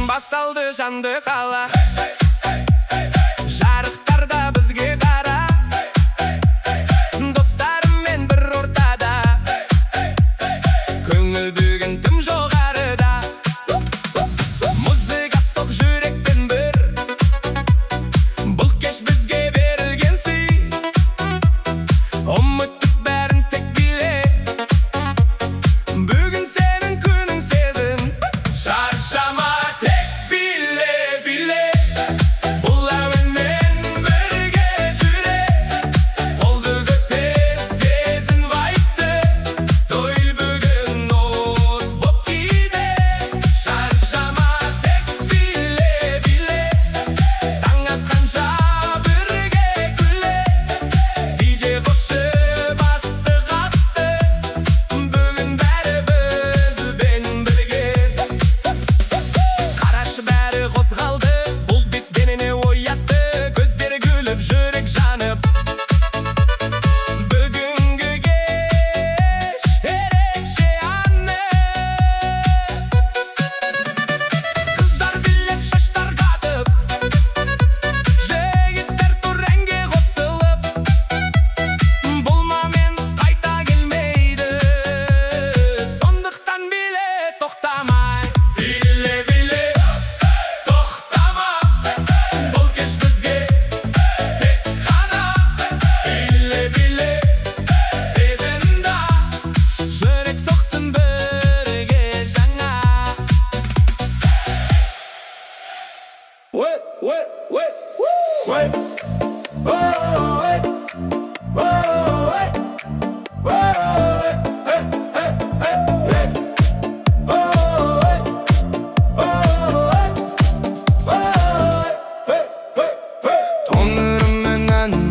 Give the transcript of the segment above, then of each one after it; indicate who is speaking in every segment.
Speaker 1: Басталды жанды қала, жарықтарда бізге қара, достарыммен бір ортада, көңіл бүгін тым жоғарыда. Музыка соқ жүректен бір, бұл кеш бізге берілген сый. Ұмыттық бәрін тек биле, бүгін сенің күнің сезін. Шаршама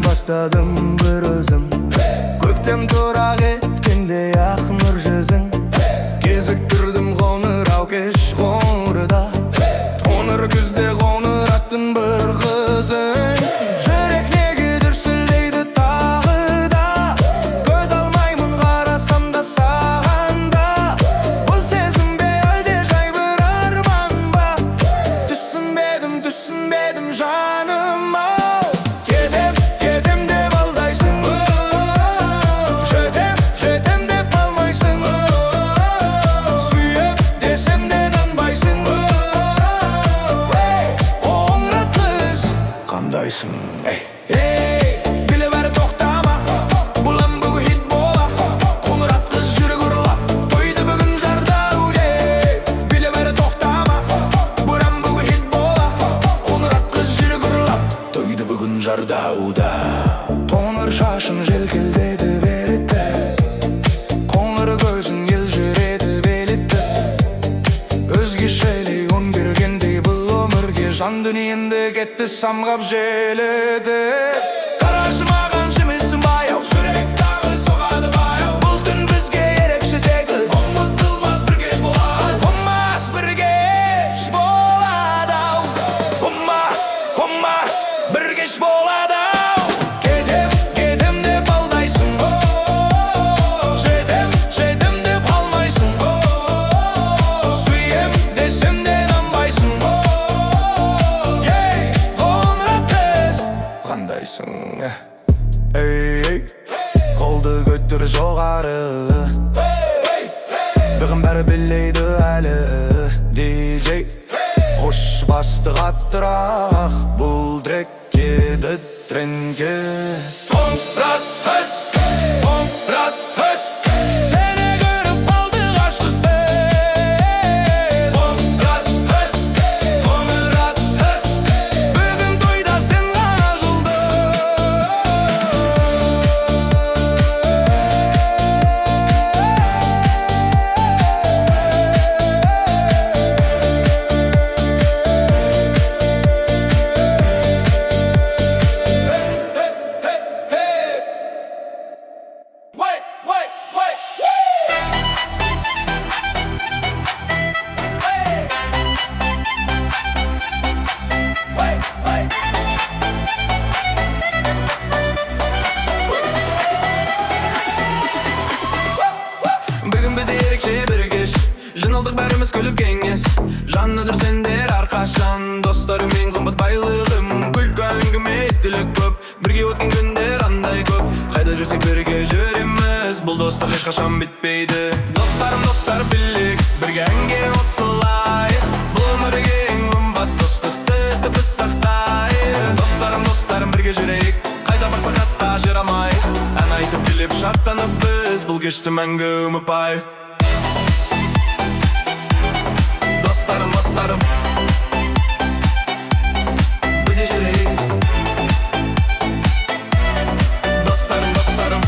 Speaker 2: Бастадым бір өзім, көктем тұрақ еткенде ақ нұр жүзің. Кезіктірдім қоңырау кеш қоңырда, қоңыр күзде қоңыраттың бір қызың. Жүрек неге дүрсілдейді тағы да, көз алмаймын қарасам да саған да. Бұл сезім бе әлде жай бір арман ба, түсінбедім жаным ау. Біле бәрі тоқтама, бұлан бүгін хит бола, қоңырат қыз жүрек ұрлап, тойды бүгін жардауде. Біле бәрі тоқтама, бұлан бүгін хит бола, қоңырат қыз жүрек ұрлап, тойды бүгін жардауда. Қоңыр шашын желкілдеді беретті, қоңыр көзін елжіреді белетті. Өзгешелей он бергендей бұл өмірге, жан дүниенді кетті самғап желеді. Қарашы маған жемесін баяу, жүрек тағы соғады баяу. Бұл түн бізге ерекше секілді, ұмытылмас бір кеш болады. Ұмас бір кеш болады ау, ұмас бір кеш болады ау. Кетем деп алдайсың, жетем деп қалмайсың. Сүйем десем де нанбайсың, қандайсың. Қолды көттір жоғары, бүгін бәрі білейді әлі. DJ қош басты қаттырақ, бұл трек еді тренге. Қоңырат қыз, сені көріп қалды ғашықпен. Қоңырат қыз, бүгін тойда сен ғана Бүгін бізде ерекше бір кеш, жиналдық бәріміз күліп кеңес. Жаныдыр сендер әрқашан, достарымен қымбат байлығым. Күлкі әңгіме естілік көп, бірге өткен күндер андай көп. Қайда жүрсек бірге жүреміз, бұл достық ешқашан бітпейді. Достарым, достар білек, бірге әнге қосылайық. Бұл өмірге ең қымбат достықты біз сақтайық. Достарым, достарым бірге жүрейік, қайда барсақ хатта ажырамайық. Ән айтып келіп шаттанып біз, бұл кешті мәңгі ұмытпайық. Dostlarım, dostlarım, birге жүрейік. Dostlarım, dostlarım,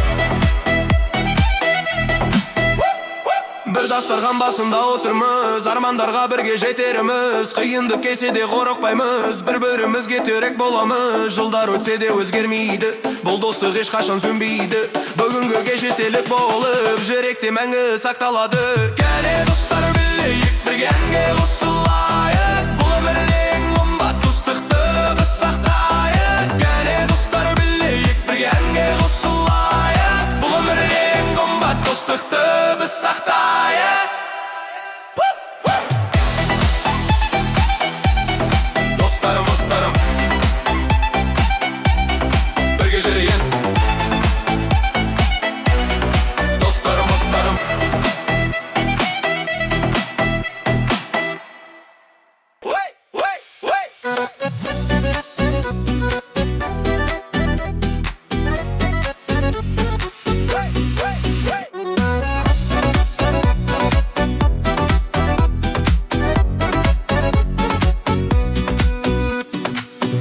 Speaker 2: бір дастархан басында отырмыз, армандарға бірге жетеріміз. Қиындық келсе де қорықпаймыз, бір-бірімізге терек боламыз. Жылдар өтсе де өзгермейді, бұл достық ешқашан сөнбейді. Бүгінгі кеш естелік болып, жүректе мәңгі сақталады. Кәне достар білейік, бірге әнге қосылайық. Бұл өмірде ең қымбат достықты біз сақтайық. Кәне достар білейік, бірге әнге қосылайық. Бұл өмірде ең қымбат достықты біз сақтайық. Достарым, достарым, бірге жүрейік. Dostlarım, dostlarım,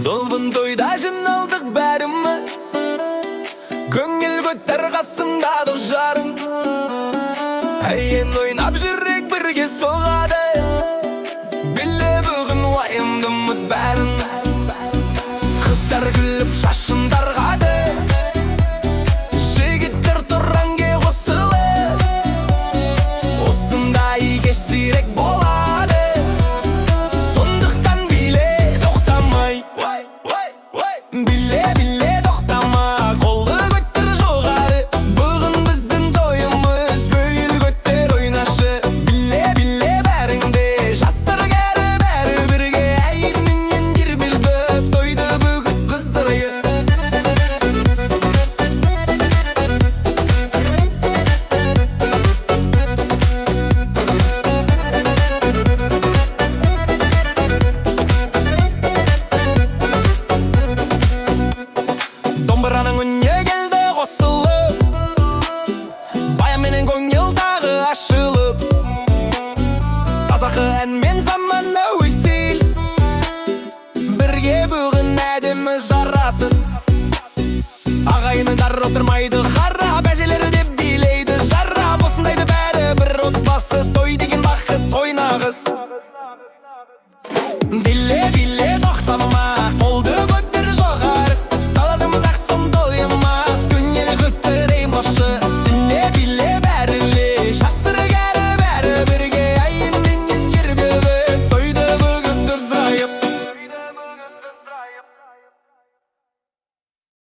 Speaker 2: Dolgun toyda жиналдық бәріміз, көңіл көтер қасымда дос жарым. Әйен ойнап жүрек бірге соғады.